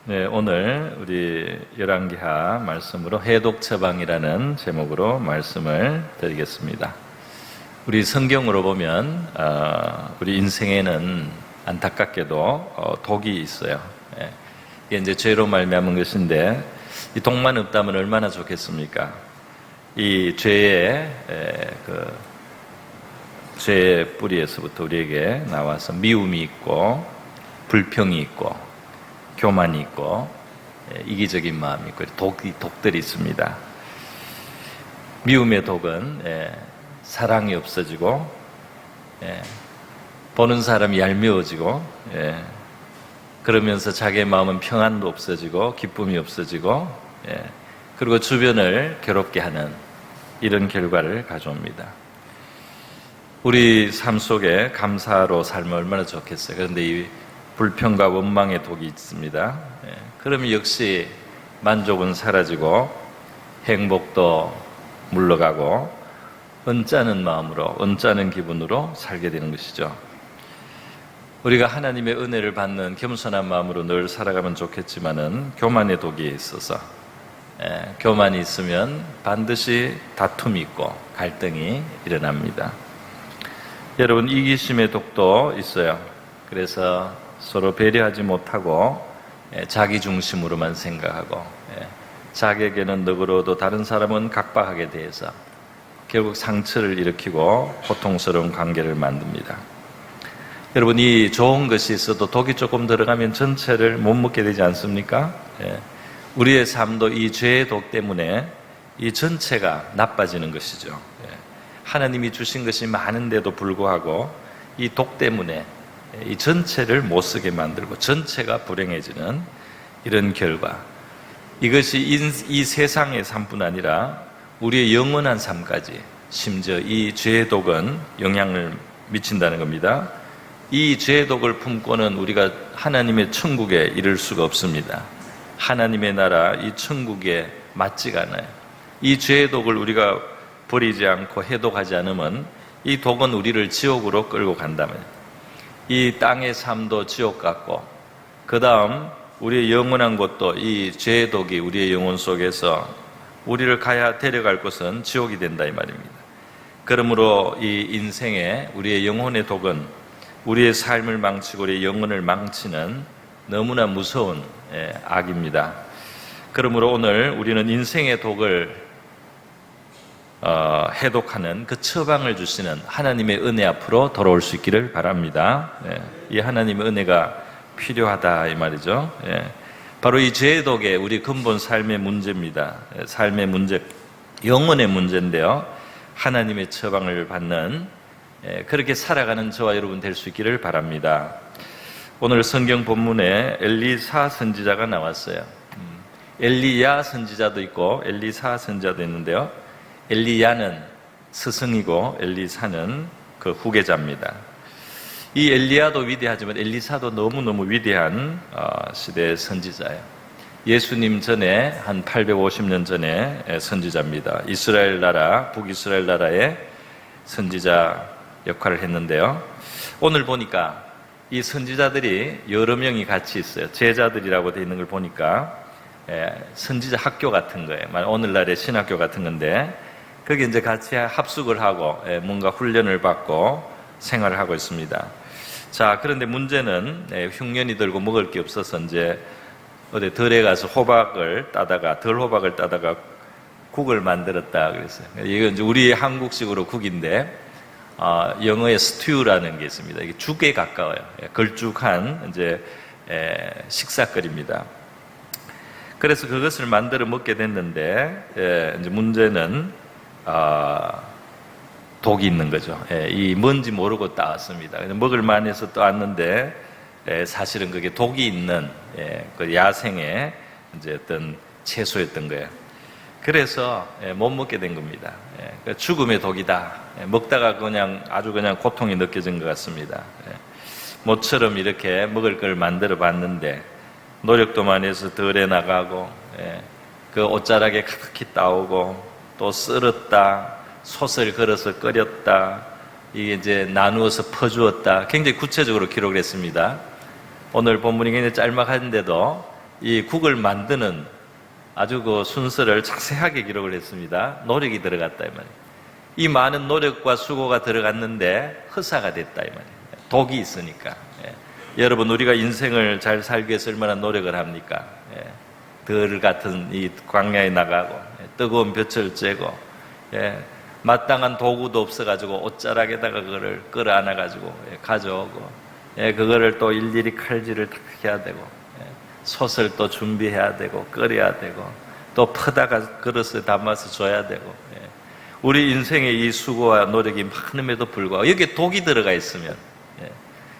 네, 오늘 우리 열왕기하 말씀으로 해독 처방이라는 제목으로 말씀을 드리겠습니다. 우리 성경으로 보면 우리 인생에는 안타깝게도 독이 있어요. 이게 이제 죄로 말미암은 것인데 이 독만 없다면 얼마나 좋겠습니까? 이 죄의 죄의 뿌리에서부터 우리에게 나와서 미움이 있고 불평이 있고 교만이 있고 이기적인 마음이 있고 독들이 있습니다. 미움의 독은 사랑이 없어지고 보는 사람이 얄미워지고 그러면서 자기의 마음은 평안도 없어지고 기쁨이 없어지고 그리고 주변을 괴롭게 하는 이런 결과를 가져옵니다. 우리 삶 속에 감사로 살면 얼마나 좋겠어요. 그런데 이 불평과 원망의 독이 있습니다. 그러면 역시 만족은 사라지고 행복도 물러가고 언짢은 마음으로, 언짢은 기분으로 살게 되는 것이죠. 우리가 하나님의 은혜를 받는 겸손한 마음으로 늘 살아가면 좋겠지만은 교만의 독이 있어서 교만이 있으면 반드시 다툼이 있고 갈등이 일어납니다. 여러분, 이기심의 독도 있어요. 그래서 서로 배려하지 못하고 자기 중심으로만 생각하고 자기에게는 너그러워도 다른 사람은 각박하게 대해서 결국 상처를 일으키고 고통스러운 관계를 만듭니다. 여러분, 이 좋은 것이 있어도 독이 조금 들어가면 전체를 못 먹게 되지 않습니까? 우리의 삶도 이 죄의 독 때문에 이 전체가 나빠지는 것이죠. 하나님이 주신 것이 많은데도 불구하고 이 독 때문에 이 전체를 못 쓰게 만들고 전체가 불행해지는 이런 결과, 이것이 이 세상의 삶뿐 아니라 우리의 영원한 삶까지 심지어 이 죄의 독은 영향을 미친다는 겁니다. 이 죄의 독을 품고는 우리가 하나님의 천국에 이를 수가 없습니다. 하나님의 나라, 이 천국에 맞지가 않아요. 이 죄의 독을 우리가 버리지 않고 해독하지 않으면 이 독은 우리를 지옥으로 끌고 간다면 이 땅의 삶도 지옥 같고 그 다음 우리의 영원한 곳도 이 죄의 독이 우리의 영혼 속에서 우리를 데려갈 곳은 지옥이 된다 이 말입니다. 그러므로 이 인생에 우리의 영혼의 독은 우리의 삶을 망치고 우리의 영혼을 망치는 너무나 무서운 악입니다. 그러므로 오늘 우리는 인생의 독을 해독하는 그 처방을 주시는 하나님의 은혜 앞으로 돌아올 수 있기를 바랍니다. 이 하나님의 은혜가 필요하다 이 말이죠. 바로 이 죄의 독의 우리 근본 삶의 문제입니다. 삶의 문제, 영혼의 문제인데요. 하나님의 처방을 받는 그렇게 살아가는 저와 여러분 될 수 있기를 바랍니다. 오늘 성경 본문에 엘리사 선지자가 나왔어요. 엘리야 선지자도 있고 엘리사 선지자도 있는데요. 엘리야는 스승이고 엘리사는 그 후계자입니다. 이 엘리야도 위대하지만 엘리사도 너무너무 위대한 시대의 선지자예요. 예수님 전에 한 850년 전에 선지자입니다. 이스라엘 나라, 북이스라엘 나라의 선지자 역할을 했는데요. 오늘 보니까 이 선지자들이 여러 명이 같이 있어요. 제자들이라고 되어 있는 걸 보니까 선지자 학교 같은 거예요. 오늘날의 신학교 같은 건데 거기 이제 같이 합숙을 하고 뭔가 훈련을 받고 생활을 하고 있습니다. 자, 그런데 문제는 흉년이 들고 먹을 게 없어서 이제 어디 덜에 가서 덜 호박을 따다가 국을 만들었다 그랬어요. 이건 이제 우리 한국식으로 국인데 영어에 스튜라는 게 있습니다. 이게 죽에 가까워요. 걸쭉한 이제 식사거리입니다. 그래서 그것을 만들어 먹게 됐는데 이제 문제는 독이 있는 거죠. 이 뭔지 모르고 따왔습니다. 먹을 만해서 따왔는데 사실은 그게 독이 있는 그 야생의 이제 어떤 채소였던 거예요. 그래서 못 먹게 된 겁니다. 죽음의 독이다. 먹다가 아주 그냥 고통이 느껴진 것 같습니다. 모처럼 이렇게 먹을 걸 만들어 봤는데 노력도 많이 해서 덜에 나가고 그 옷자락에 가득히 따오고 또 썰었다, 솥을 걸어서 끓였다, 이게 이제 나누어서 퍼주었다. 굉장히 구체적으로 기록을 했습니다. 오늘 본문이 굉장히 짤막한데도 이 국을 만드는 아주 그 순서를 자세하게 기록을 했습니다. 노력이 들어갔다 이 말이에요. 이 많은 노력과 수고가 들어갔는데 허사가 됐다 이 말이에요. 독이 있으니까. 여러분, 우리가 인생을 잘 살기 위해서 얼마나 노력을 합니까? 들 같은 이 광야에 나가고 뜨거운 볕을 쬐고 마땅한 도구도 없어가지고 옷자락에다가 그거를 끌어안아가지고 가져오고 그거를 또 일일이 칼질을 다 해야 되고 솥을 또 준비해야 되고 끓여야 되고 또 퍼다가 그릇에 담아서 줘야 되고 우리 인생의 이 수고와 노력이 많음에도 불구하고 여기에 독이 들어가 있으면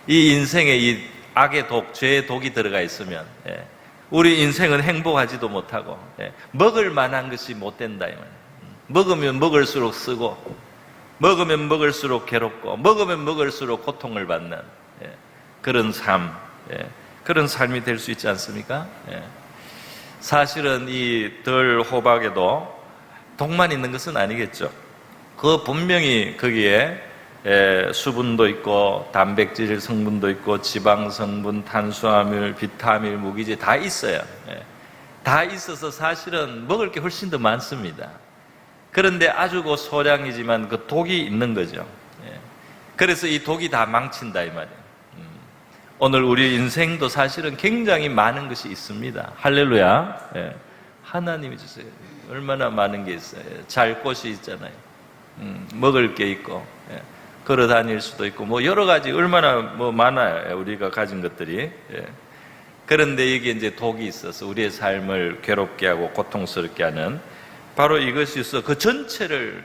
이 인생에 이 악의 독, 죄의 독이 들어가 있으면 우리 인생은 행복하지도 못하고 먹을 만한 것이 못 된다 이 말이에요. 먹으면 먹을수록 쓰고 먹으면 먹을수록 괴롭고 먹으면 먹을수록 고통을 받는 그런 삶, 그런 삶이 될 수 있지 않습니까? 사실은 이 덜 호박에도 독만 있는 것은 아니겠죠. 그 분명히 거기에 수분도 있고 단백질 성분도 있고 지방 성분, 탄수화물, 비타민, 무기질 다 있어요. 다 있어서 사실은 먹을 게 훨씬 더 많습니다. 그런데 아주 그 소량이지만 그 독이 있는 거죠. 그래서 이 독이 다 망친다 이 말이에요. 오늘 우리 인생도 사실은 굉장히 많은 것이 있습니다. 할렐루야. 하나님이 주세요. 얼마나 많은 게 있어요. 잘 곳이 있잖아요. 먹을 게 있고 걸어 다닐 수도 있고 뭐 여러 가지 얼마나 뭐 많아요. 우리가 가진 것들이. 그런데 이게 이제 독이 있어서 우리의 삶을 괴롭게 하고 고통스럽게 하는 바로 이것이 있어 그 전체를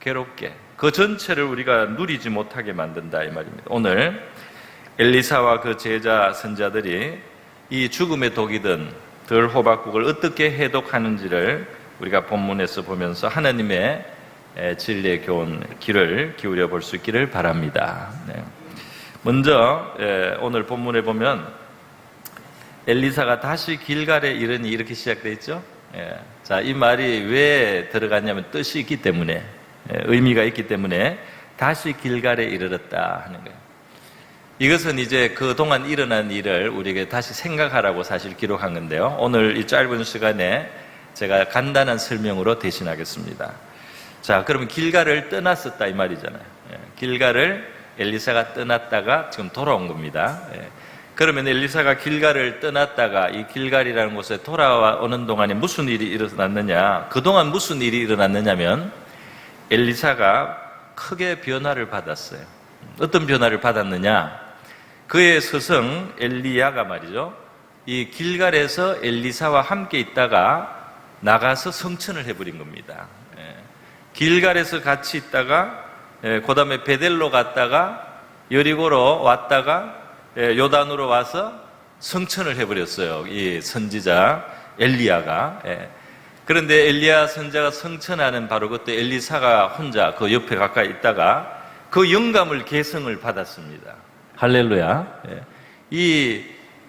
괴롭게, 그 전체를 우리가 누리지 못하게 만든다 이 말입니다. 오늘 엘리사와 그 제자 선자들이 이 죽음의 독이든 덜 호박국을 어떻게 해독하는지를 우리가 본문에서 보면서 하나님의 진리의 교훈 귀를 기울여 볼 수 있기를 바랍니다. 먼저 오늘 본문에 보면 엘리사가 다시 길갈에 이르니 이렇게 시작되어 있죠. 자, 이 말이 왜 들어갔냐면 뜻이 있기 때문에, 의미가 있기 때문에 다시 길갈에 이르렀다 하는 거예요. 이것은 이제 그동안 일어난 일을 우리에게 다시 생각하라고 사실 기록한 건데요. 오늘 이 짧은 시간에 제가 간단한 설명으로 대신하겠습니다. 자, 그러면 길갈을 떠났었다 이 말이잖아요. 길갈을 엘리사가 떠났다가 지금 돌아온 겁니다. 그러면 엘리사가 길갈을 떠났다가 이 길갈이라는 곳에 돌아오는 동안에 무슨 일이 일어났느냐? 그동안 무슨 일이 일어났느냐면 엘리사가 크게 변화를 받았어요. 어떤 변화를 받았느냐? 그의 스승 엘리야가 말이죠. 이 길갈에서 엘리사와 함께 있다가 나가서 성천을 해버린 겁니다. 길갈에서 같이 있다가 그 다음에 베델로 갔다가 여리고로 왔다가 요단으로 와서 성천을 해버렸어요. 이 선지자 엘리야가. 그런데 엘리야 선자가 성천하는 바로 그때 엘리사가 혼자 그 옆에 가까이 있다가 그 영감을 계승을 받았습니다. 할렐루야. 이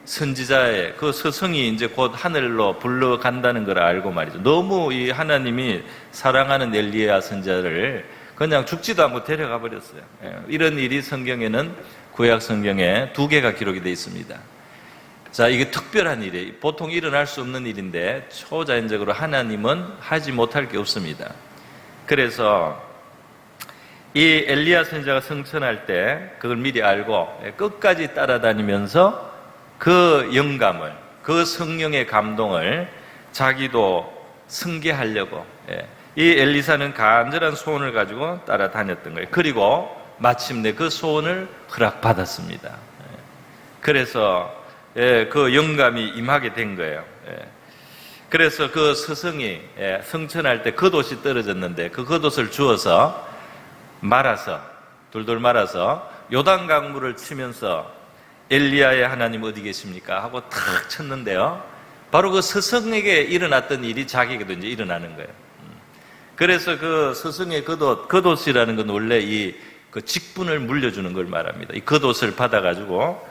선지자의 그 스승이 이제 곧 하늘로 불러간다는 걸 알고 말이죠. 너무 이 하나님이 사랑하는 엘리야 선자를 그냥 죽지도 않고 데려가 버렸어요. 이런 일이 성경에는 구약 성경에 2개가 기록이 되어 있습니다. 자, 이게 특별한 일이에요. 보통 일어날 수 없는 일인데 초자연적으로 하나님은 하지 못할 게 없습니다. 그래서 이 엘리야 선지자가 성천할 때 그걸 미리 알고 끝까지 따라다니면서 그 영감을, 그 성령의 감동을 자기도 승계하려고 이 엘리사는 간절한 소원을 가지고 따라다녔던 거예요. 그리고 마침내 그 소원을 허락받았습니다. 그래서 그 영감이 임하게 된 거예요. 그래서 그 스승이 성천할 때 겉옷이 떨어졌는데 그 겉옷을 주워서 말아서 돌돌 말아서 요단강물을 치면서 엘리야의 하나님 어디 계십니까? 하고 탁 쳤는데요. 바로 그 스승에게 일어났던 일이 자기에게도 이제 일어나는 거예요. 그래서 그 스승의 겉옷이라는 건 원래 그 직분을 물려주는 걸 말합니다. 이 겉옷을 받아가지고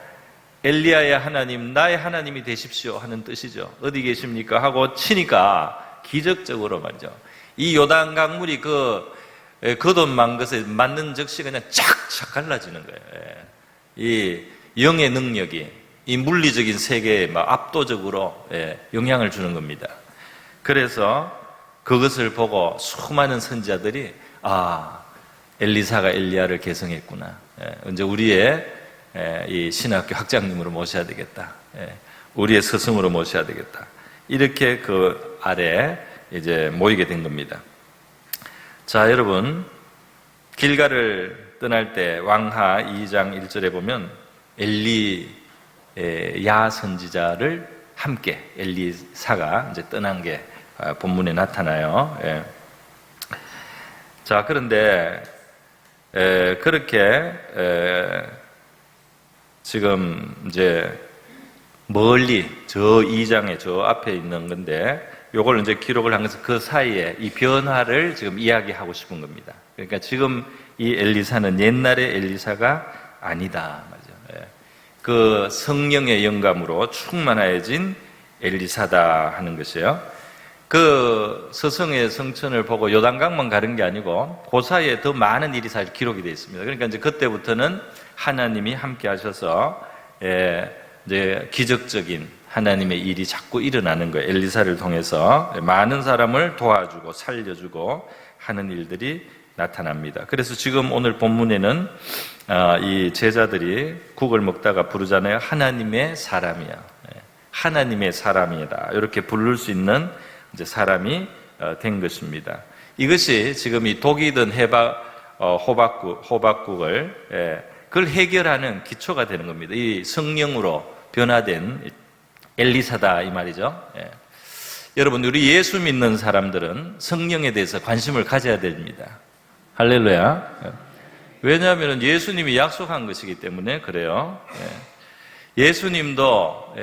엘리야의 하나님, 나의 하나님이 되십시오 하는 뜻이죠. 어디 계십니까? 하고 치니까 기적적으로 말이죠. 이 요단 강물이 그 겉옷 만 것에 맞는 즉시 그냥 쫙쫙 갈라지는 거예요. 이 영의 능력이, 이 물리적인 세계에 막 압도적으로 영향을 주는 겁니다. 그래서 그것을 보고 수많은 선지자들이 엘리사가 엘리야를 계승했구나. 이제 우리의 이 신학교 학장님으로 모셔야 되겠다. 우리의 스승으로 모셔야 되겠다. 이렇게 그 아래 이제 모이게 된 겁니다. 자, 여러분, 길가를 떠날 때 왕하 2장 1절에 보면 엘리야 선지자를 함께 엘리사가 이제 떠난 게 본문에 나타나요. 자, 그런데 그렇게 지금 이제 멀리 저 2장에 저 앞에 있는 건데 요걸 이제 기록을 하면서 그 사이에 이 변화를 지금 이야기하고 싶은 겁니다. 그러니까 지금 이 엘리사는 옛날의 엘리사가 아니다 말이죠. 그 성령의 영감으로 충만해진 엘리사다 하는 것이에요. 그 서성의 성천을 보고 요단강만 가는 게 아니고 그 사이에 더 많은 일이 사실 기록이 되어 있습니다. 그러니까 이제 그때부터는 하나님이 함께 하셔서 이제 기적적인 하나님의 일이 자꾸 일어나는 거예요. 엘리사를 통해서 많은 사람을 도와주고 살려주고 하는 일들이 나타납니다. 그래서 지금 오늘 본문에는 이 제자들이 국을 먹다가 부르잖아요. 하나님의 사람이야. 하나님의 사람이다. 이렇게 부를 수 있는 이제 사람이 된 것입니다. 이것이 지금 이 독이 든 호박국을 그걸 해결하는 기초가 되는 겁니다. 이 성령으로 변화된 엘리사다 이 말이죠. 여러분, 우리 예수 믿는 사람들은 성령에 대해서 관심을 가져야 됩니다. 할렐루야. 왜냐하면 예수님이 약속한 것이기 때문에 그래요. 예수님도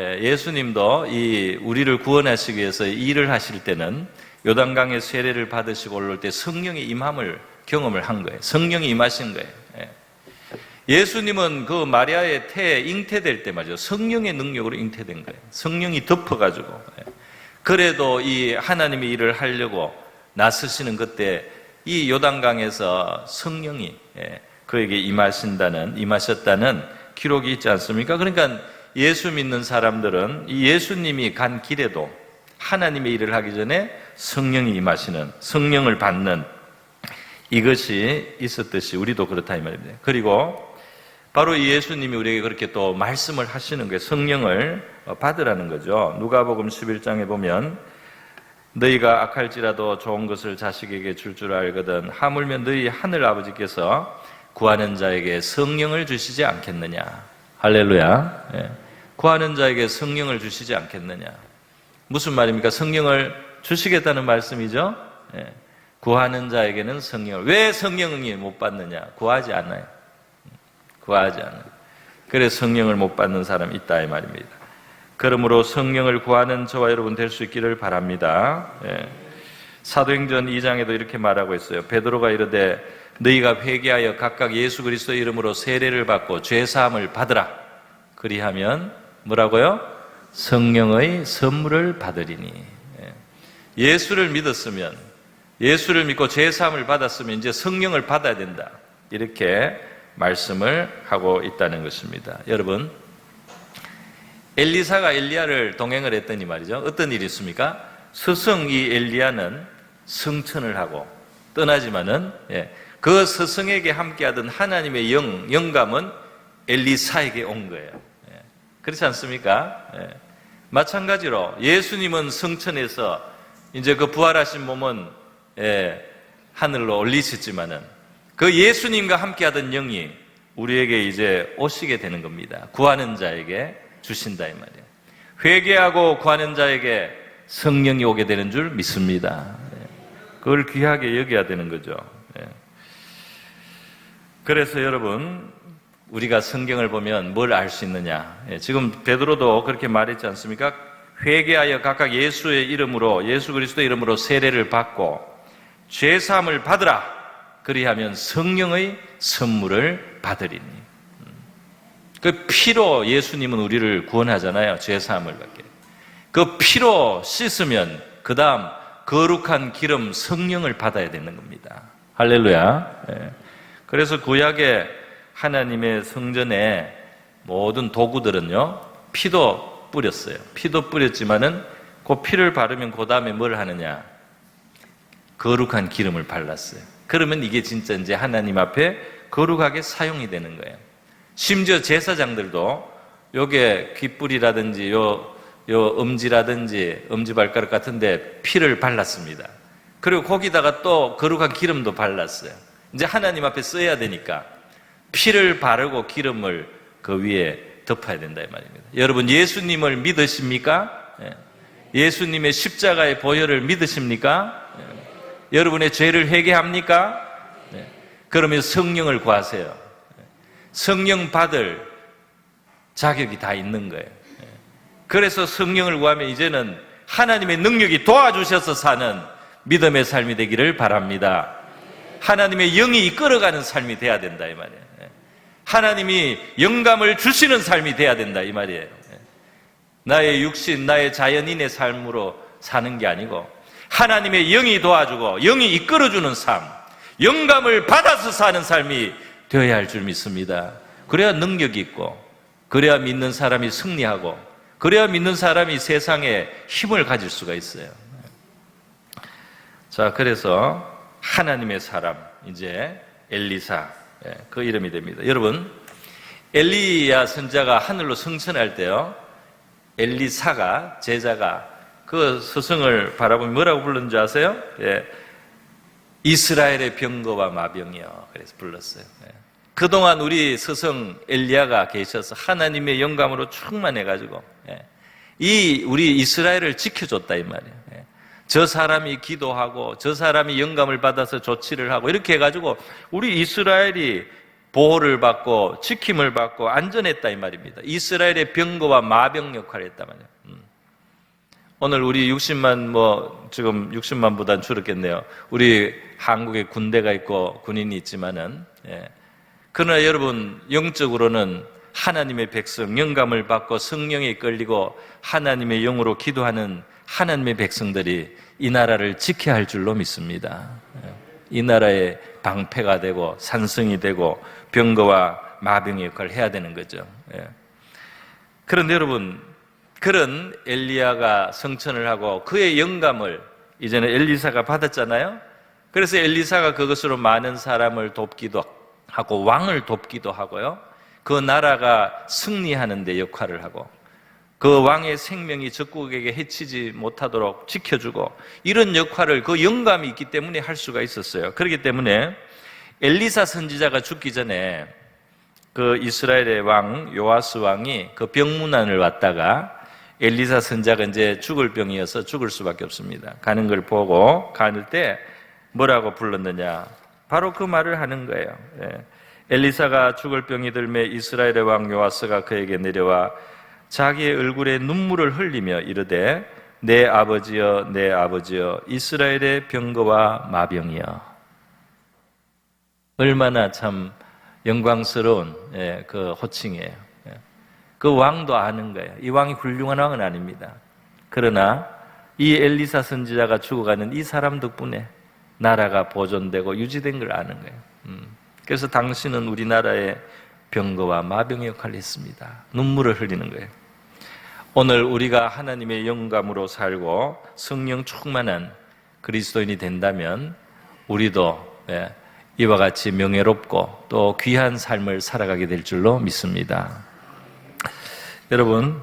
이 우리를 구원하시기 위해서 일을 하실 때는 요단강의 세례를 받으시고 올라올 때 성령의 임함을 경험을 한 거예요. 성령이 임하신 거예요. 예수님은 그 마리아의 태에 잉태될 때 말이죠. 성령의 능력으로 잉태된 거예요. 성령이 덮어가지고. 그래도 이 하나님의 일을 하려고 나서시는 그때 이 요단강에서 성령이 그에게 임하셨다는 기록이 있지 않습니까? 그러니까 예수 믿는 사람들은 이 예수님이 간 길에도 하나님의 일을 하기 전에 성령이 임하시는, 성령을 받는 이것이 있었듯이 우리도 그렇다 이 말입니다. 그리고 바로 이 예수님이 우리에게 그렇게 또 말씀을 하시는 거예요. 성령을 받으라는 거죠. 누가복음 11장에 보면 너희가 악할지라도 좋은 것을 자식에게 줄 알거든 하물며 너희 하늘 아버지께서 구하는 자에게 성령을 주시지 않겠느냐. 할렐루야. 구하는 자에게 성령을 주시지 않겠느냐. 무슨 말입니까? 성령을 주시겠다는 말씀이죠. 구하는 자에게는 성령을. 왜 성령을 못 받느냐? 구하지 않아요. 구하지 않아요. 그래서 성령을 못 받는 사람이 있다 이 말입니다. 그러므로 성령을 구하는 저와 여러분 될 수 있기를 바랍니다. 사도행전 2장에도 이렇게 말하고 있어요. 베드로가 이르되 너희가 회개하여 각각 예수 그리스도의 이름으로 세례를 받고 죄사함을 받으라. 그리하면 뭐라고요? 성령의 선물을 받으리니. 예수를 믿었으면, 예수를 믿고 죄사함을 받았으면 이제 성령을 받아야 된다. 이렇게 말씀을 하고 있다는 것입니다. 여러분, 엘리사가 엘리야를 동행을 했더니 말이죠. 어떤 일이 있습니까? 스승 이 엘리야는 승천을 하고 떠나지만은 그 스승에게 함께하던 하나님의 영감은 엘리사에게 온 거예요. 그렇지 않습니까? 마찬가지로 예수님은 승천해서 이제 그 부활하신 몸은 하늘로 올리셨지만은 그 예수님과 함께하던 영이 우리에게 이제 오시게 되는 겁니다. 구하는 자에게 주신다 이 말이에요. 회개하고 구하는 자에게 성령이 오게 되는 줄 믿습니다. 그걸 귀하게 여겨야 되는 거죠. 그래서 여러분, 우리가 성경을 보면 뭘 알 수 있느냐? 지금 베드로도 그렇게 말했지 않습니까? 회개하여 각각 예수의 이름으로, 예수 그리스도의 이름으로 세례를 받고 죄사함을 받으라. 그리하면 성령의 선물을 받으리니. 그 피로 예수님은 우리를 구원하잖아요. 죄사함을 받게. 그 피로 씻으면 그 다음 거룩한 기름 성령을 받아야 되는 겁니다. 할렐루야. 그래서 구약의 하나님의 성전에 모든 도구들은요, 피도 뿌렸어요. 피도 뿌렸지만은 그 피를 바르면 그 다음에 뭘 하느냐? 거룩한 기름을 발랐어요. 그러면 이게 진짜 이제 하나님 앞에 거룩하게 사용이 되는 거예요. 심지어 제사장들도 요게 귓불이라든지 요 엄지라든지 엄지발가락 같은데 피를 발랐습니다. 그리고 거기다가 또 거룩한 기름도 발랐어요. 이제 하나님 앞에 써야 되니까 피를 바르고 기름을 그 위에 덮어야 된다 이 말입니다. 여러분 예수님을 믿으십니까? 예수님의 십자가의 보혈을 믿으십니까? 여러분의 죄를 회개합니까? 그러면 성령을 구하세요. 성령 받을 자격이 다 있는 거예요. 그래서 성령을 구하면 이제는 하나님의 능력이 도와주셔서 사는 믿음의 삶이 되기를 바랍니다. 하나님의 영이 이끌어가는 삶이 돼야 된다 이 말이에요. 하나님이 영감을 주시는 삶이 돼야 된다 이 말이에요. 나의 육신, 나의 자연인의 삶으로 사는 게 아니고 하나님의 영이 도와주고 영이 이끌어주는 삶, 영감을 받아서 사는 삶이 되어야 할 줄 믿습니다. 그래야 능력이 있고, 그래야 믿는 사람이 승리하고, 그래야 믿는 사람이 세상에 힘을 가질 수가 있어요. 자, 그래서 하나님의 사람, 이제 엘리사, 그 이름이 됩니다. 여러분, 엘리야 선지자가 하늘로 승천할 때요, 엘리사가, 제자가 그 스승을 바라보면 뭐라고 불렀는지 아세요? 이스라엘의 병거와 마병이요. 그래서 불렀어요. 그동안 우리 스승 엘리야가 계셔서 하나님의 영감으로 충만해가지고 우리 이스라엘을 지켜줬다 이 말이에요. 저 사람이 기도하고 저 사람이 영감을 받아서 조치를 하고 이렇게 해가지고 우리 이스라엘이 보호를 받고 지킴을 받고 안전했다 이 말입니다. 이스라엘의 병거와 마병 역할을 했단 말이에요. 오늘 우리 60만 지금 60만보단 줄었겠네요. 우리 한국에 군대가 있고 군인이 있지만은 그러나 여러분 영적으로는 하나님의 백성 영감을 받고 성령에 이끌리고 하나님의 영으로 기도하는 하나님의 백성들이 이 나라를 지켜야 할 줄로 믿습니다. 이 나라의 방패가 되고 산성이 되고 병거와 마병의 역할을 해야 되는 거죠. 그런데 여러분 그런 엘리야가 성천을 하고 그의 영감을 이제는 엘리사가 받았잖아요. 그래서 엘리사가 그것으로 많은 사람을 돕기도 하고 왕을 돕기도 하고요. 그 나라가 승리하는 데 역할을 하고 그 왕의 생명이 적국에게 해치지 못하도록 지켜주고 이런 역할을 그 영감이 있기 때문에 할 수가 있었어요. 그렇기 때문에 엘리사 선지자가 죽기 전에 그 이스라엘의 왕 요아스 왕이 그 병문안을 왔다가 엘리사 선지자가 이제 죽을 병이어서 죽을 수밖에 없습니다. 가는 걸 보고 가는 때 뭐라고 불렀느냐? 바로 그 말을 하는 거예요. 엘리사가 죽을 병이 들매 이스라엘의 왕 요아스가 그에게 내려와 자기의 얼굴에 눈물을 흘리며 이르되 내 아버지여 내 아버지여 이스라엘의 병거와 마병이여. 얼마나 참 영광스러운 그 호칭이에요. 그 왕도 아는 거예요. 이 왕이 훌륭한 왕은 아닙니다. 그러나 이 엘리사 선지자가 죽어가는 이 사람 덕분에 나라가 보존되고 유지된 걸 아는 거예요. 그래서 당신은 우리나라의 병거와 마병의 역할을 했습니다. 눈물을 흘리는 거예요. 오늘 우리가 하나님의 영감으로 살고 성령 충만한 그리스도인이 된다면 우리도 이와 같이 명예롭고 또 귀한 삶을 살아가게 될 줄로 믿습니다. 여러분,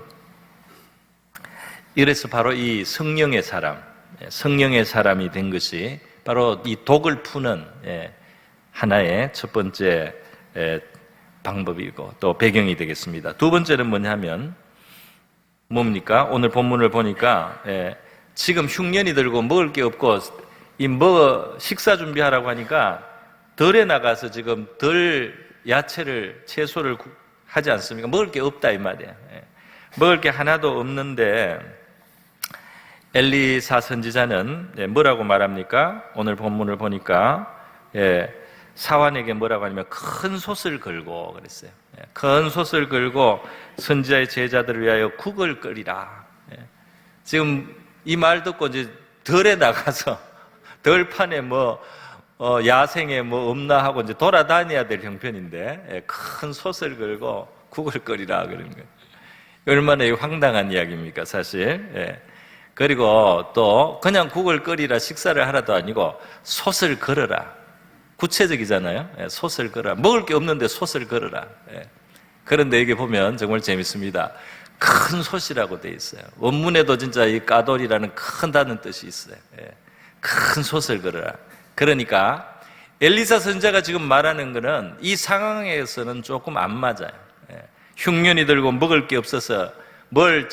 이래서 바로 이 성령의 사람이 된 것이 바로 이 독을 푸는 하나의 첫 번째 방법이고 또 배경이 되겠습니다. 두 번째는 뭐냐면 뭡니까? 오늘 본문을 보니까 지금 흉년이 들고 먹을 게 없고 식사 준비하라고 하니까 덜에 나가서 지금 채소를 하지 않습니까? 먹을 게 없다 이 말이에요. 먹을 게 하나도 없는데 엘리사 선지자는 뭐라고 말합니까? 오늘 본문을 보니까 사환에게 뭐라고 하냐면 큰 솥을 걸고 그랬어요. 큰 솥을 걸고 선지자의 제자들을 위하여 국을 끓이라. 지금 이 말 듣고 이제 덜에 나가서 덜판에 야생에 없나 하고 이제 돌아다녀야 될 형편인데 큰 솥을 걸고 국을 끓이라 그런 거예요. 얼마나 황당한 이야기입니까, 사실. 예. 그리고 또 그냥 국을 끓이라 식사를 하라도 아니고 솥을 걸어라. 구체적이잖아요. 예, 솥을 걸어라. 먹을 게 없는데 솥을 걸어라. 예. 그런데 여기 보면 정말 재밌습니다. 큰 솥이라고 돼 있어요. 원문에도 진짜 이 까돌이라는 큰다는 뜻이 있어요. 예. 큰 솥을 걸어라. 그러니까 엘리사 선지자가 지금 말하는 것은 이 상황에서는 조금 안 맞아요. 예. 흉년이 들고 먹을 게 없어서 뭘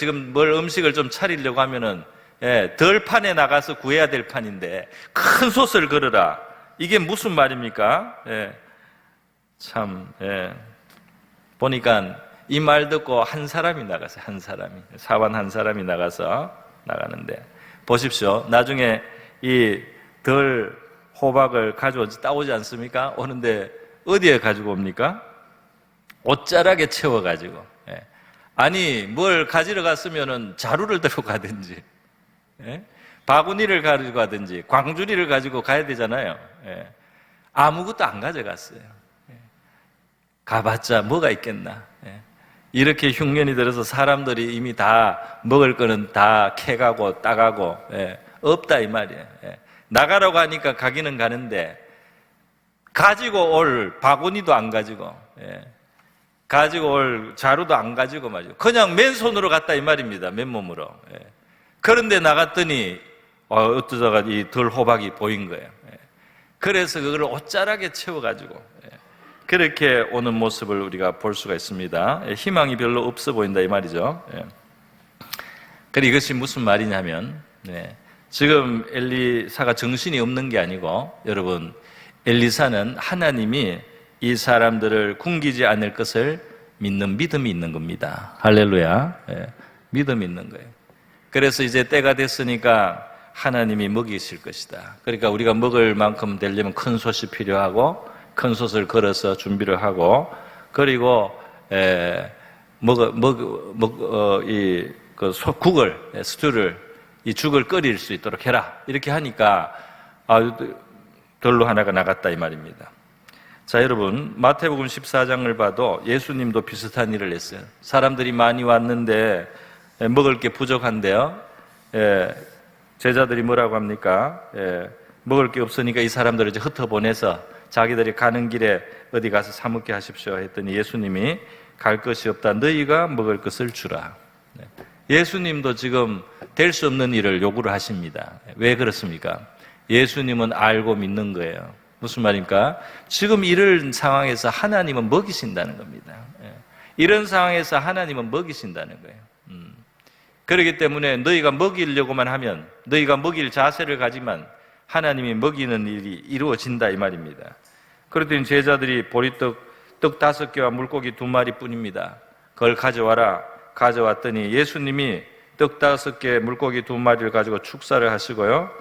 음식을 좀 차리려고 하면은 예, 덜 판에 나가서 구해야 될 판인데 큰 솥을 걸어라. 이게 무슨 말입니까? 예. 참, 예. 보니까 이 말 듣고 한 사람이 나갔어요. 한 사람이. 사원 한 사람이 나가는데 보십시오. 나중에 이 덜 호박을 따오지 않습니까? 오는데 어디에 가지고 옵니까? 옷자락에 채워가지고. 예. 아니, 뭘 가지러 갔으면은 자루를 들고 가든지, 예? 바구니를 가지고 가든지, 광주리를 가지고 가야 되잖아요. 예. 아무것도 안 가져갔어요. 예. 가봤자 뭐가 있겠나. 예. 이렇게 흉년이 들어서 사람들이 이미 다 먹을 거는 다 캐가고 따가고, 예. 없다 이 말이에요. 예. 나가라고 하니까 가기는 가는데 가지고 올 바구니도 안 가지고, 예. 가지고 올 자루도 안 가지고 말이죠. 그냥 맨손으로 갔다 이 말입니다. 맨몸으로. 예. 그런데 나갔더니 어떠다가 이 덜 호박이 보인 거예요. 예. 그래서 그걸 옷자락에 채워가지고 예. 그렇게 오는 모습을 우리가 볼 수가 있습니다. 예. 희망이 별로 없어 보인다 이 말이죠. 예. 그래 이것이 무슨 말이냐면 예. 지금 엘리사가 정신이 없는 게 아니고 여러분 엘리사는 하나님이 이 사람들을 굶기지 않을 것을 믿는 믿음이 있는 겁니다. 할렐루야. 예, 믿음이 있는 거예요. 그래서 이제 때가 됐으니까 하나님이 먹이실 것이다. 그러니까 우리가 먹을 만큼 되려면 큰 솥이 필요하고 큰 솥을 걸어서 준비를 하고 그리고 스튜를 이 죽을 끓일 수 있도록 해라. 이렇게 하니까 돌로 하나가 나갔다 이 말입니다. 자, 여러분, 마태복음 14장을 봐도 예수님도 비슷한 일을 했어요. 사람들이 많이 왔는데 먹을 게 부족한데요. 제자들이 뭐라고 합니까? 먹을 게 없으니까 이 사람들을 이제 흩어보내서 자기들이 가는 길에 어디 가서 사 먹게 하십시오 했더니 예수님이 갈 것이 없다. 너희가 먹을 것을 주라. 예수님도 지금 될 수 없는 일을 요구를 하십니다. 왜 그렇습니까? 예수님은 알고 믿는 거예요. 무슨 말입니까? 지금 이런 상황에서 하나님은 먹이신다는 겁니다. 이런 상황에서 하나님은 먹이신다는 거예요. 그렇기 때문에 너희가 먹이려고만 하면 너희가 먹일 자세를 가지만 하나님이 먹이는 일이 이루어진다 이 말입니다. 그랬더니 제자들이 보리떡 5개와 물고기 2마리 뿐입니다. 그걸 가져와라. 가져왔더니 예수님이 떡 5개 물고기 2마리를 가지고 축사를 하시고요.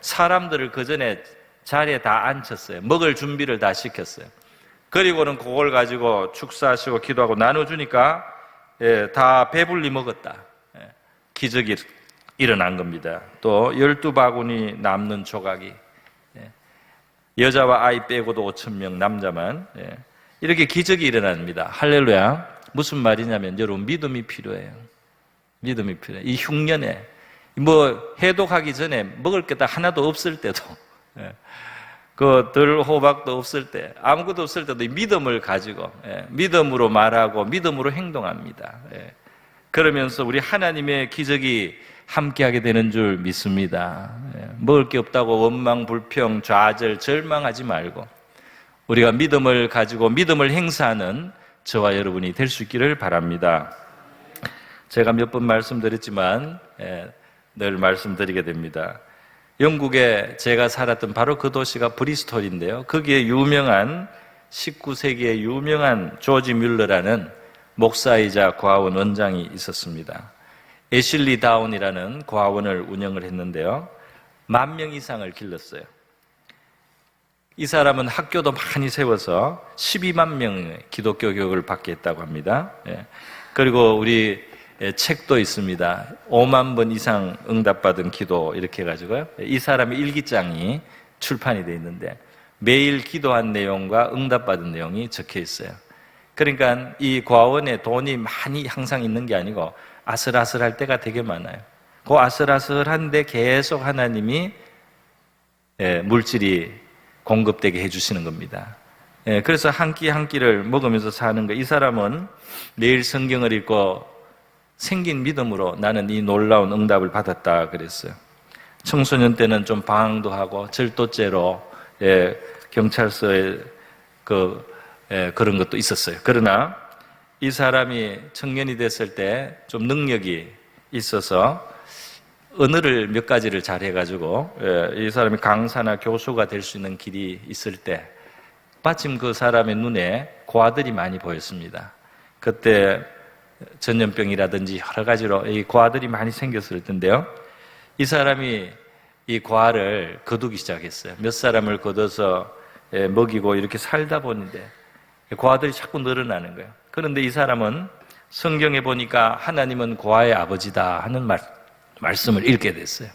사람들을 그 전에 자리에 다 앉혔어요. 먹을 준비를 다 시켰어요. 그리고는 그걸 가지고 축사하시고 기도하고 나눠주니까 다 배불리 먹었다. 기적이 일어난 겁니다. 또 12바구니 남는 조각이 여자와 아이 빼고도 5,000명 남자만 이렇게 기적이 일어납니다. 할렐루야. 무슨 말이냐면 여러분 믿음이 필요해요. 믿음이 필요해요. 이 흉년에 해독하기 전에 먹을 게 다 하나도 없을 때도 그 덜 호박도 없을 때 아무것도 없을 때도 믿음을 가지고 믿음으로 말하고 믿음으로 행동합니다. 그러면서 우리 하나님의 기적이 함께하게 되는 줄 믿습니다. 먹을 게 없다고 원망, 불평, 좌절, 절망하지 말고 우리가 믿음을 가지고 믿음을 행사하는 저와 여러분이 될 수 있기를 바랍니다. 제가 몇 번 말씀드렸지만 늘 말씀드리게 됩니다. 영국에 제가 살았던 바로 그 도시가 브리스톨인데요. 거기에 유명한 19세기에 유명한 조지 뮬러라는 목사이자 고아원 원장이 있었습니다. 애슐리 다운이라는 고아원을 운영을 했는데요. 10,000명 이상을 길렀어요. 이 사람은 학교도 많이 세워서 12만 명의 기독교 교육을 받게 했다고 합니다. 그리고 우리 책도 있습니다. 5만 번 이상 응답받은 기도 이렇게 해가지고요. 이 사람의 일기장이 출판이 되어 있는데 매일 기도한 내용과 응답받은 내용이 적혀 있어요. 그러니까 이 과원에 돈이 많이 항상 있는 게 아니고 아슬아슬할 때가 되게 많아요. 그 아슬아슬한데 계속 하나님이 물질이 공급되게 해주시는 겁니다. 그래서 한 끼 한 끼를 먹으면서 사는 거. 이 사람은 매일 성경을 읽고 생긴 믿음으로 나는 이 놀라운 응답을 받았다 그랬어요. 청소년 때는 좀 방황도 하고 절도죄로 경찰서에 그런 것도 있었어요. 그러나 이 사람이 청년이 됐을 때 좀 능력이 있어서 언어를 몇 가지를 잘 해가지고 이 사람이 강사나 교수가 될 수 있는 길이 있을 때 마침 그 사람의 눈에 고아들이 많이 보였습니다. 그때 전염병이라든지 여러 가지로 이 고아들이 많이 생겼을 텐데요. 이 사람이 이 고아를 거두기 시작했어요. 몇 사람을 거둬서 먹이고 이렇게 살다 보는데 고아들이 자꾸 늘어나는 거예요. 그런데 이 사람은 성경에 보니까 하나님은 고아의 아버지다 하는 말씀을 읽게 됐어요.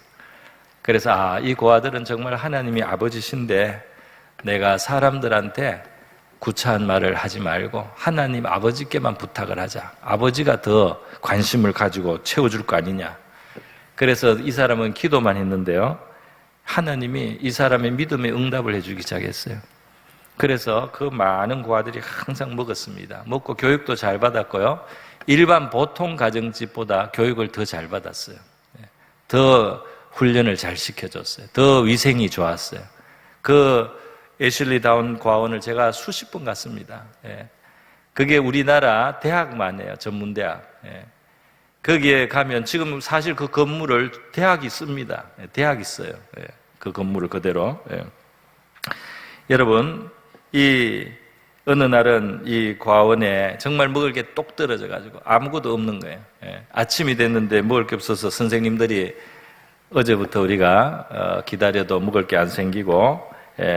그래서 이 고아들은 정말 하나님이 아버지신데 내가 사람들한테 구차한 말을 하지 말고 하나님 아버지께만 부탁을 하자. 아버지가 더 관심을 가지고 채워줄 거 아니냐. 그래서 이 사람은 기도만 했는데요. 하나님이 이 사람의 믿음에 응답을 해주기 시작했어요. 그래서 그 많은 고아들이 항상 먹었습니다. 먹고 교육도 잘 받았고요. 일반 보통 가정집보다 교육을 더 잘 받았어요. 더 훈련을 잘 시켜줬어요. 더 위생이 좋았어요. 그 애슐리 다운 과원을 제가 수십 번 갔습니다. 그게 우리나라 대학만 해요. 전문대학. 거기에 가면 지금 사실 그 건물을 대학이 씁니다. 대학이 써요. 그 건물을 그대로. 여러분, 이 어느 날은 이 과원에 정말 먹을 게 똑 떨어져 가지고 아무것도 없는 거예요. 아침이 됐는데 먹을 게 없어서 선생님들이 어제부터 우리가 기다려도 먹을 게 안 생기고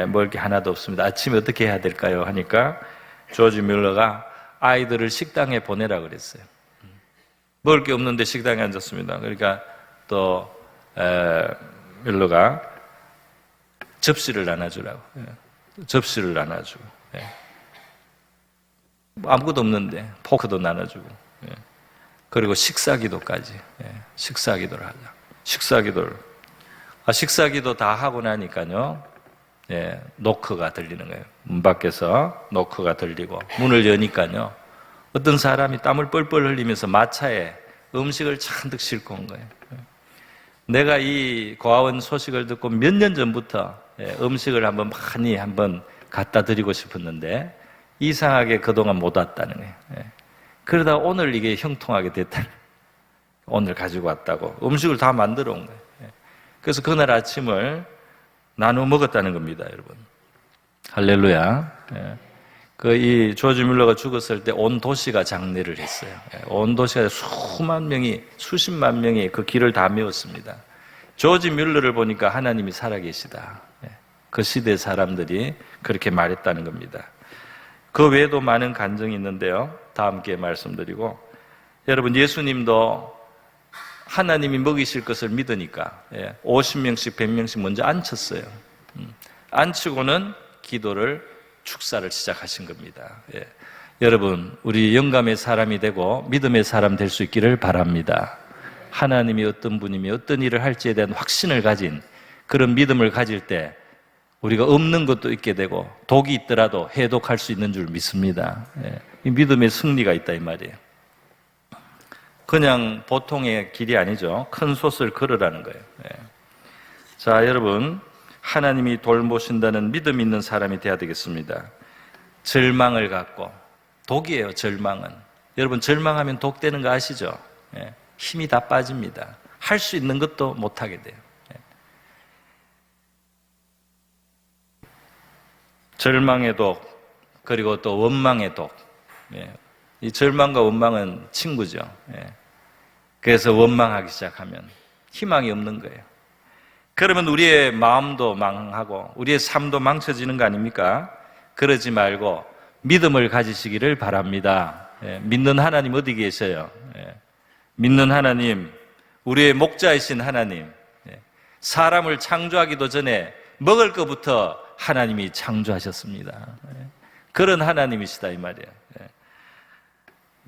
먹을 게 하나도 없습니다. 아침에 어떻게 해야 될까요? 하니까 조지 뮬러가 아이들을 식당에 보내라 그랬어요. 먹을 게 없는데 식당에 앉았습니다. 그러니까 또 뮬러가 접시를 나눠주라고. 접시를 나눠주고. 아무것도 없는데 포크도 나눠주고. 그리고 식사기도까지. 식사기도를 하자. 식사기도를. 식사기도 다 하고 나니까요. 노크가 들리는 거예요. 문 밖에서 노크가 들리고 문을 여니까요. 어떤 사람이 땀을 뻘뻘 흘리면서 마차에 음식을 잔뜩 싣고 온 거예요. 내가 이 고아원 소식을 듣고 몇 년 전부터 음식을 한번 갖다 드리고 싶었는데 이상하게 그동안 못 왔다는 거예요. 그러다 오늘 이게 형통하게 됐다. 오늘 가지고 왔다고. 음식을 다 만들어 온 거예요. 그래서 그날 아침을 나눠 먹었다는 겁니다, 여러분. 할렐루야. 이 조지 뮬러가 죽었을 때 온 도시가 장례를 했어요. 온 도시가 수십만 명이 그 길을 다 메웠습니다. 조지 뮬러를 보니까 하나님이 살아계시다. 그 시대 사람들이 그렇게 말했다는 겁니다. 그 외에도 많은 간증이 있는데요. 다음 기회에 말씀드리고, 여러분 예수님도 하나님이 먹이실 것을 믿으니까 50명씩 100명씩 먼저 앉혔어요. 앉히고는 기도를 축사를 시작하신 겁니다. 여러분, 우리 영감의 사람이 되고 믿음의 사람 될 수 있기를 바랍니다. 하나님이 어떤 분이며 어떤 일을 할지에 대한 확신을 가진 그런 믿음을 가질 때 우리가 없는 것도 있게 되고 독이 있더라도 해독할 수 있는 줄 믿습니다. 이 믿음의 승리가 있다 이 말이에요. 그냥 보통의 길이 아니죠. 큰 솥을 걸으라는 거예요. 자, 여러분, 하나님이 돌보신다는 믿음 있는 사람이 되어야 되겠습니다. 절망을 갖고, 독이에요, 절망은. 여러분, 절망하면 독되는 거 아시죠? 힘이 다 빠집니다. 할 수 있는 것도 못하게 돼요. 절망의 독, 그리고 또 원망의 독. 이 절망과 원망은 친구죠. 그래서 원망하기 시작하면 희망이 없는 거예요. 그러면 우리의 마음도 망하고 우리의 삶도 망쳐지는 거 아닙니까? 그러지 말고 믿음을 가지시기를 바랍니다. 믿는 하나님 어디 계셔요? 믿는 하나님, 우리의 목자이신 하나님, 사람을 창조하기도 전에 먹을 것부터 하나님이 창조하셨습니다. 그런 하나님이시다 이 말이에요.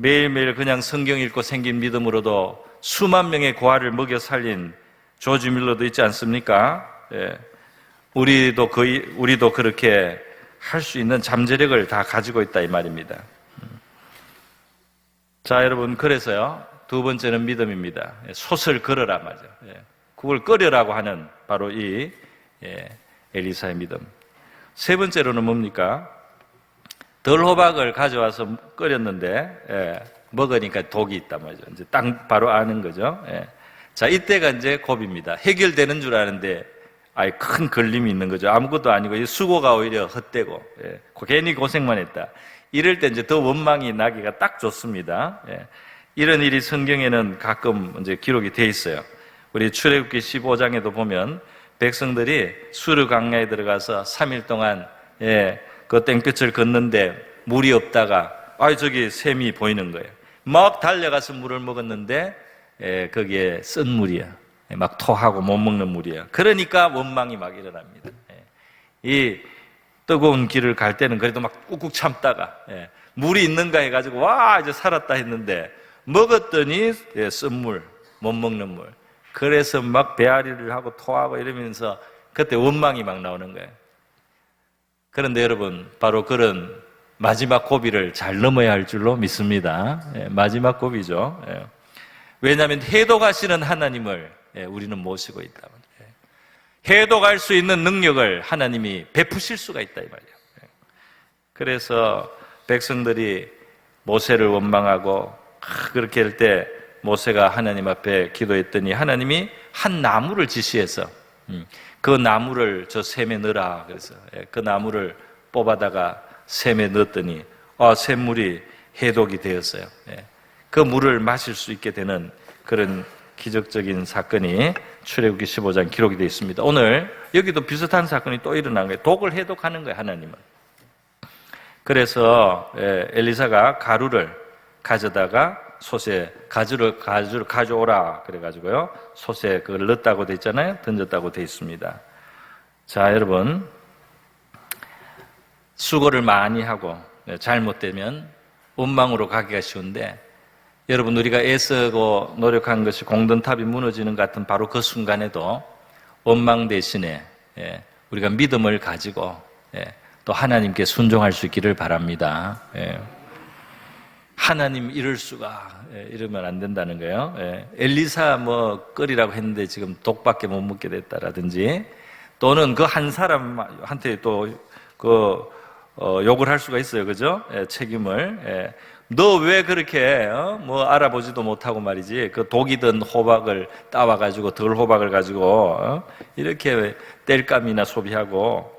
매일매일 그냥 성경 읽고 생긴 믿음으로도 수만 명의 고아를 먹여 살린 조지 밀러도 있지 않습니까? 예. 우리도 그렇게 할 수 있는 잠재력을 다 가지고 있다 이 말입니다. 자, 여러분, 그래서요, 두 번째는 믿음입니다. 솥을 걸어라 말이죠. 그걸 끓여라고 하는 바로 이 엘리사의 믿음. 세 번째로는 뭡니까? 덜호박을 가져와서 끓였는데 먹으니까 독이 있단 말이죠. 이제 딱 바로 아는 거죠. 자, 이때가 이제 고비입니다. 해결되는 줄 아는데 아예 큰 걸림이 있는 거죠. 아무것도 아니고 수고가 오히려 헛되고 괜히 고생만 했다. 이럴 때 이제 더 원망이 나기가 딱 좋습니다. 이런 일이 성경에는 가끔 이제 기록이 돼 있어요. 우리 출애굽기 15장에도 보면 백성들이 수르 강야에 들어가서 3일 동안 그 땡볕을 걷는데 물이 없다가 저기 샘이 보이는 거예요. 막 달려가서 물을 먹었는데 거기에 쓴 물이야. 막 토하고 못 먹는 물이야. 그러니까 원망이 막 일어납니다. 이 뜨거운 길을 갈 때는 그래도 막 꾹꾹 참다가 물이 있는가 해가지고 와 이제 살았다 했는데 먹었더니 쓴물, 못 먹는 물. 그래서 막 배앓이를 하고 토하고 이러면서 그때 원망이 막 나오는 거예요. 그런데 여러분, 바로 그런 마지막 고비를 잘 넘어야 할 줄로 믿습니다. 마지막 고비죠. 왜냐하면 해독하시는 하나님을 우리는 모시고 있다. 해독할 수 있는 능력을 하나님이 베푸실 수가 있다 이 말이에요. 그래서 백성들이 모세를 원망하고 그렇게 할 때 모세가 하나님 앞에 기도했더니 하나님이 한 나무를 지시해서 그 나무를 저 샘에 넣으라 그래서 그 나무를 뽑아다가 샘에 넣었더니 샘물이 해독이 되었어요. 그 물을 마실 수 있게 되는 그런 기적적인 사건이 출애굽기 15장 기록이 되어 있습니다. 오늘 여기도 비슷한 사건이 또 일어난 거예요. 독을 해독하는 거예요, 하나님은. 그래서 엘리사가 가루를 가져다가 솥에 가루를 가져오라 그래가지고요 솥에 그걸 넣었다고 돼 있잖아요. 던졌다고 돼 있습니다. 자, 여러분, 수고를 많이 하고 잘못되면 원망으로 가기가 쉬운데 여러분, 우리가 애쓰고 노력한 것이 공든탑이 무너지는 것 같은 바로 그 순간에도 원망 대신에 우리가 믿음을 가지고 또 하나님께 순종할 수 있기를 바랍니다. 하나님 이럴 수가 이러면 안 된다는 거예요. 엘리사 끓이라고 했는데 지금 독밖에 못 먹게 됐다라든지 또는 그 한 사람한테 또 욕을 할 수가 있어요. 그죠? 책임을. 너 왜 그렇게 알아보지도 못하고 말이지 그 독이 든 호박을 따와가지고 덜 호박을 가지고 이렇게 땔감이나 소비하고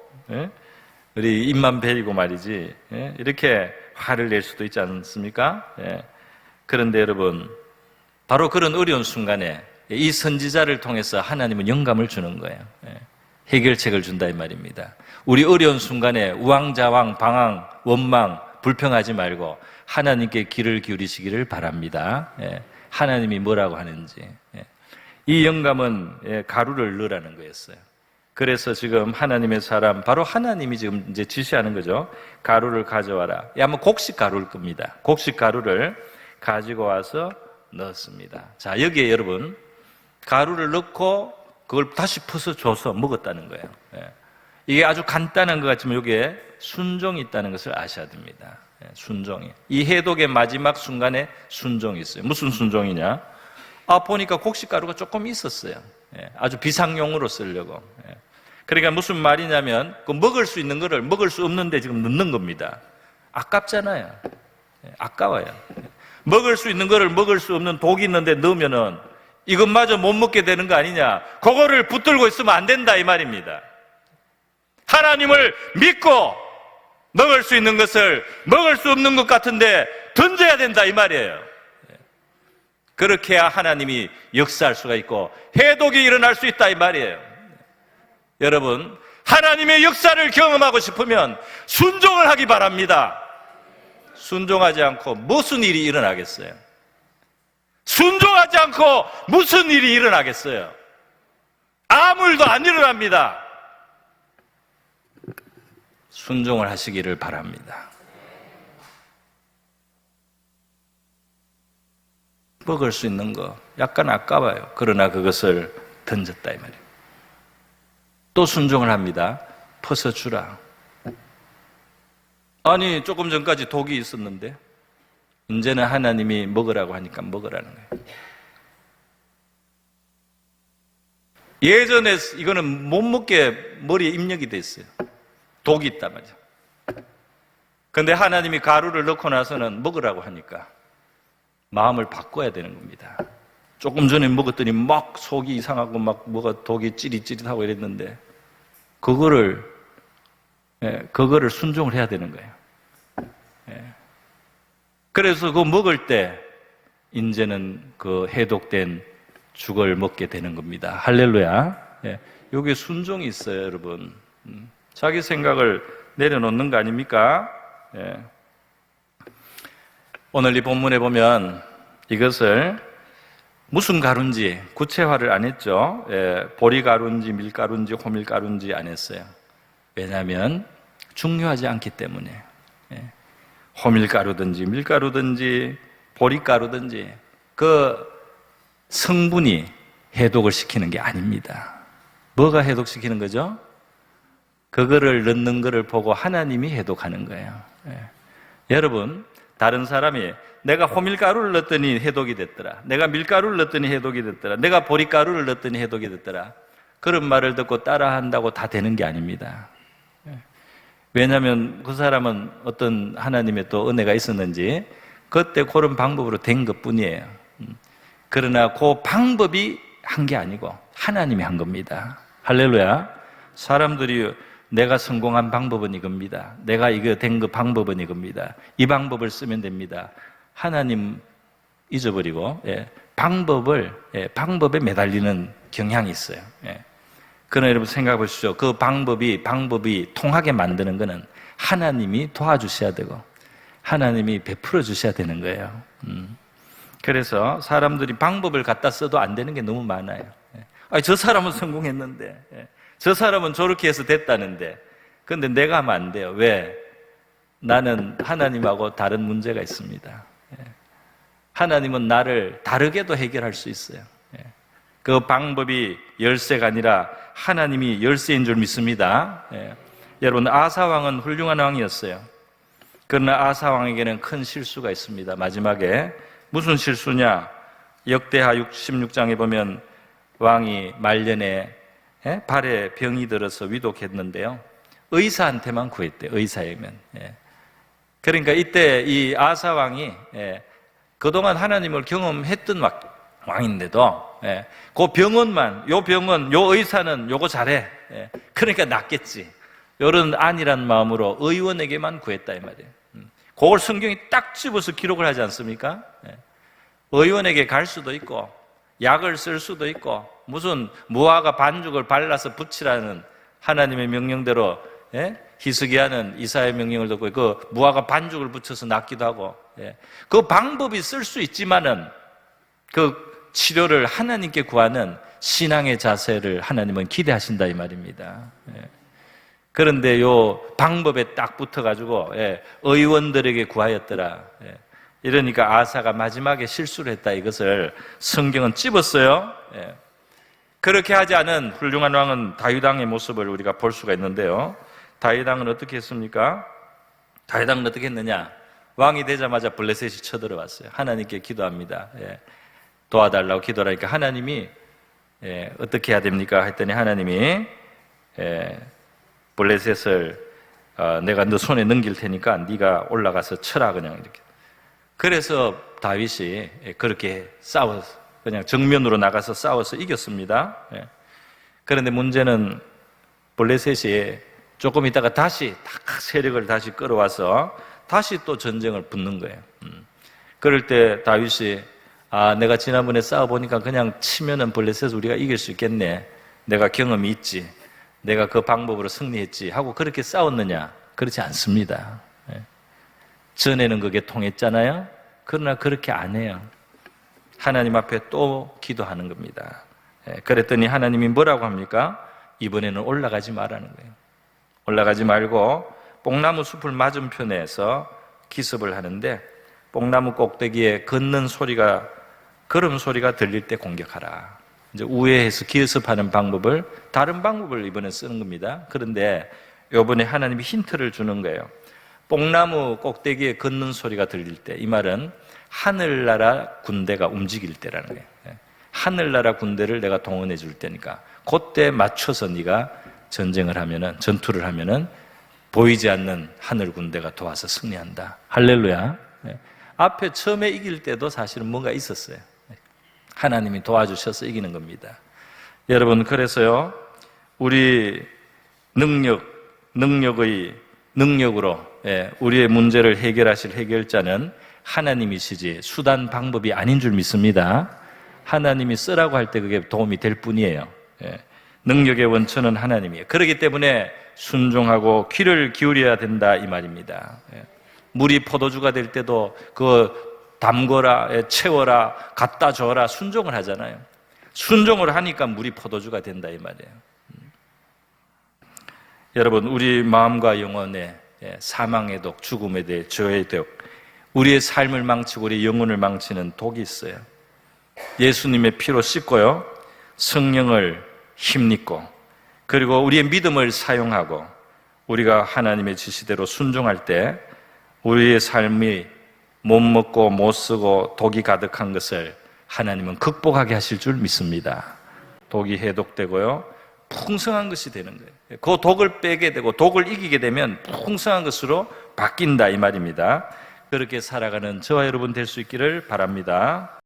우리 입만 베리고 말이지 이렇게 화를 낼 수도 있지 않습니까? 그런데 여러분, 바로 그런 어려운 순간에 이 선지자를 통해서 하나님은 영감을 주는 거예요. 해결책을 준다 이 말입니다. 우리 어려운 순간에 우왕좌왕 방황 원망 불평하지 말고 하나님께 귀를 기울이시기를 바랍니다. 하나님이 뭐라고 하는지. 이 영감은 가루를 넣으라는 거였어요. 그래서 지금 하나님의 사람, 바로 하나님이 지금 이제 지시하는 거죠. 가루를 가져와라. 아마 곡식 가루일 겁니다. 곡식 가루를 가지고 와서 넣었습니다. 자, 여기에 여러분, 가루를 넣고 그걸 다시 퍼서 줘서 먹었다는 거예요. 이게 아주 간단한 것 같지만 여기에 순종이 있다는 것을 아셔야 됩니다. 순종이. 이 해독의 마지막 순간에 순종이 있어요. 무슨 순종이냐? 보니까 곡식가루가 조금 있었어요. 아주 비상용으로 쓰려고. 그러니까 무슨 말이냐면 그 먹을 수 있는 거를 먹을 수 없는데 지금 넣는 겁니다. 아깝잖아요. 아까워요. 먹을 수 있는 거를 먹을 수 없는 독이 있는데 넣으면은 이것마저 못 먹게 되는 거 아니냐? 그거를 붙들고 있으면 안 된다 이 말입니다. 하나님을 믿고 먹을 수 있는 것을 먹을 수 없는 것 같은데 던져야 된다 이 말이에요. 그렇게 해야 하나님이 역사할 수가 있고 해독이 일어날 수 있다 이 말이에요. 여러분, 하나님의 역사를 경험하고 싶으면 순종을 하기 바랍니다. 순종하지 않고 무슨 일이 일어나겠어요? 순종하지 않고 무슨 일이 일어나겠어요? 아무 일도 안 일어납니다. 순종을 하시기를 바랍니다. 먹을 수 있는 거 약간 아까워요. 그러나 그것을 던졌다 이 말이에요. 또 순종을 합니다. 퍼서 주라. 아니 조금 전까지 독이 있었는데 이제는 하나님이 먹으라고 하니까 먹으라는 거예요. 예전에 이거는 못 먹게 머리에 입력이 돼 있어요. 독이 있단 말이죠. 근데 하나님이 가루를 넣고 나서는 먹으라고 하니까 마음을 바꿔야 되는 겁니다. 조금 전에 먹었더니 막 속이 이상하고 막 뭐가 독이 찌릿찌릿하고 이랬는데 그거를 순종을 해야 되는 거예요. 그래서 그거 먹을 때 이제는 그 해독된 죽을 먹게 되는 겁니다. 할렐루야. 여기에 순종이 있어요, 여러분. 자기 생각을 내려놓는 거 아닙니까? 오늘 이 본문에 보면 이것을 무슨 가루인지 구체화를 안 했죠. 보리가루인지 밀가루인지 호밀가루인지 안 했어요. 왜냐하면 중요하지 않기 때문에. 호밀가루든지 밀가루든지 보리가루든지 그 성분이 해독을 시키는 게 아닙니다. 뭐가 해독시키는 거죠? 그거를 넣는 거를 보고 하나님이 해독하는 거예요. 여러분, 다른 사람이 내가 호밀가루를 넣었더니 해독이 됐더라, 내가 밀가루를 넣었더니 해독이 됐더라, 내가 보리가루를 넣었더니 해독이 됐더라, 그런 말을 듣고 따라한다고 다 되는 게 아닙니다. 왜냐하면 그 사람은 어떤 하나님의 또 은혜가 있었는지 그때 그런 방법으로 된 것뿐이에요. 그러나 그 방법이 한 게 아니고 하나님이 한 겁니다. 할렐루야. 사람들이 내가 성공한 방법은 이겁니다, 내가 이거 된 그 방법은 이겁니다, 이 방법을 쓰면 됩니다. 하나님 잊어버리고 방법에 매달리는 경향이 있어요. 그러나 여러분 생각해 보십시오. 그 방법이 통하게 만드는 것은 하나님이 도와주셔야 되고 하나님이 베풀어 주셔야 되는 거예요. 그래서 사람들이 방법을 갖다 써도 안 되는 게 너무 많아요. 저 사람은 성공했는데, 저 사람은 저렇게 해서 됐다는데, 근데 내가 하면 안 돼요. 왜? 나는 하나님하고 다른 문제가 있습니다. 하나님은 나를 다르게도 해결할 수 있어요. 그 방법이 열쇠가 아니라 하나님이 열쇠인 줄 믿습니다. 여러분, 아사왕은 훌륭한 왕이었어요. 그러나 아사왕에게는 큰 실수가 있습니다. 마지막에 무슨 실수냐? 역대하 16장에 보면 왕이 말년에 발에 병이 들어서 위독했는데요, 의사한테만 구했대요. 의사에면. 그러니까 이때 이 아사왕이 그동안 하나님을 경험했던 왕인데도 그 병원만, 요 병원, 요 의사는 요거 잘해, 그러니까 낫겠지, 이런 안일한 마음으로 의원에게만 구했다 이 말이에요. 그걸 성경이 딱 집어서 기록을 하지 않습니까? 의원에게 갈 수도 있고 약을 쓸 수도 있고 무슨 무화과 반죽을 발라서 붙이라는 하나님의 명령대로 히스기야는 이사야의 명령을 듣고 그 무화과 반죽을 붙여서 낫기도 하고, 그 방법이 쓸 수 있지만은 그 치료를 하나님께 구하는 신앙의 자세를 하나님은 기대하신다 이 말입니다. 그런데 요 방법에 딱 붙어가지고 의원들에게 구하였더라. 이러니까 아사가 마지막에 실수를 했다, 이것을 성경은 찝었어요. 그렇게 하지 않은 훌륭한 왕은 다윗 왕의 모습을 우리가 볼 수가 있는데요. 다윗 왕은 어떻게 했습니까? 다윗 왕은 어떻게 했느냐? 왕이 되자마자 블레셋이 쳐들어왔어요. 하나님께 기도합니다. 도와달라고 기도하니까 하나님이 어떻게 해야 됩니까? 했더니 하나님이 블레셋을 내가 너 손에 넘길 테니까 네가 올라가서 쳐라, 그냥 이렇게. 그래서 다윗이 그렇게 싸워서 그냥 정면으로 나가서 싸워서 이겼습니다. 그런데 문제는 블레셋이 조금 있다가 다시 세력을 다시 끌어와서 다시 또 전쟁을 붙는 거예요. 그럴 때 다윗이 내가 지난번에 싸워보니까 그냥 치면은 블레셋 우리가 이길 수 있겠네, 내가 경험이 있지, 내가 그 방법으로 승리했지 하고 그렇게 싸웠느냐? 그렇지 않습니다. 전에는 그게 통했잖아요. 그러나 그렇게 안 해요. 하나님 앞에 또 기도하는 겁니다. 그랬더니 하나님이 뭐라고 합니까? 이번에는 올라가지 말라는 거예요. 올라가지 말고 뽕나무 숲을 맞은편에서 기습을 하는데 뽕나무 꼭대기에 걷는 소리가 걸음 소리가 들릴 때 공격하라. 이제 우회해서 기습하는 방법을, 다른 방법을 이번에 쓰는 겁니다. 그런데 이번에 하나님이 힌트를 주는 거예요. 뽕나무 꼭대기에 걷는 소리가 들릴 때, 이 말은 하늘나라 군대가 움직일 때라는 거예요. 하늘나라 군대를 내가 동원해 줄 때니까 그때 맞춰서 네가 전쟁을 하면은, 전투를 하면은 보이지 않는 하늘 군대가 도와서 승리한다. 할렐루야. 앞에 처음에 이길 때도 사실은 뭔가 있었어요. 하나님이 도와주셔서 이기는 겁니다. 여러분, 그래서요, 우리 능력으로 우리의 문제를 해결하실 해결자는 하나님이시지 수단 방법이 아닌 줄 믿습니다. 하나님이 쓰라고 할 때 그게 도움이 될 뿐이에요. 능력의 원천은 하나님이에요. 그렇기 때문에 순종하고 귀를 기울여야 된다, 이 말입니다. 물이 포도주가 될 때도 그 담거라, 채워라, 갖다 줘라 순종을 하잖아요. 순종을 하니까 물이 포도주가 된다, 이 말이에요. 여러분, 우리 마음과 영혼의 사망의 독, 죽음에 대해 죄의 독, 우리의 삶을 망치고 우리의 영혼을 망치는 독이 있어요. 예수님의 피로 씻고요, 성령을 힘입고, 그리고 우리의 믿음을 사용하고 우리가 하나님의 지시대로 순종할 때 우리의 삶이 못 먹고 못 쓰고 독이 가득한 것을 하나님은 극복하게 하실 줄 믿습니다. 독이 해독되고요, 풍성한 것이 되는 거예요. 그 독을 빼게 되고 독을 이기게 되면 풍성한 것으로 바뀐다, 이 말입니다. 그렇게 살아가는 저와 여러분 될 수 있기를 바랍니다.